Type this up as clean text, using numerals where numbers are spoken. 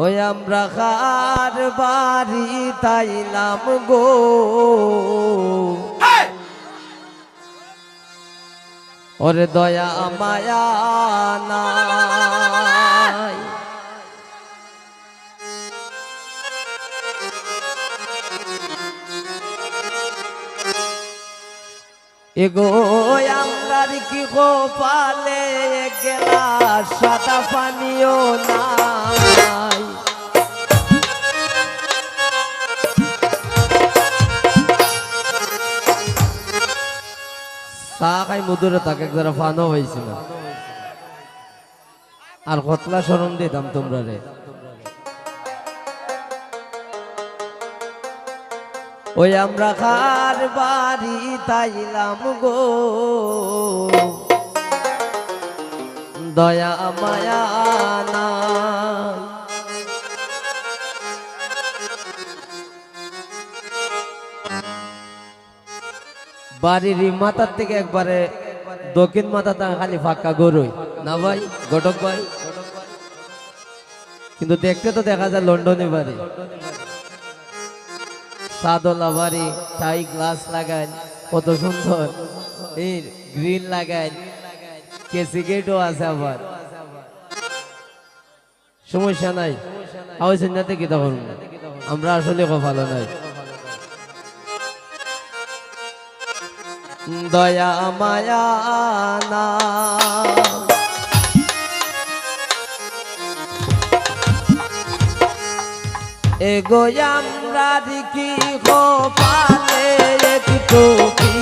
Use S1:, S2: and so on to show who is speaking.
S1: ওই আমরা কার বাড়ি তাইলাম গো, ওরে দয়া মায়া নাই। এগো আমরার কি গোপালে গ্লাস সাদা পানিও নাই। চা খাই মধুরে তাকে যারা ফানও হয়েছিল আর কতলা শরম দিতাম তোমরা রে। ওই আমরা কার বাড়ি তাইলাম গো, দয়া মায়া নাই। বাড়ির মাথার থেকে একবারে দক্ষিণ মাথাটা খালি ফাঁকা গরুই না ভাই, ঘটক ভাই, কিন্তু দেখতে তো দেখা যায় লন্ডনে বাড়ি, সাদলা বাড়ি, চাই গ্লাস লাগাই কত সুন্দর, এই গ্রিল লাগাই, কেসি গেটও আছে আবার, সমস্যা নাই। আওয়াজ শুনতে কি তখন আমরা আসলে ভালো নাই। দয়া মায়া না এগো আমরা কি গোপালে একটু কি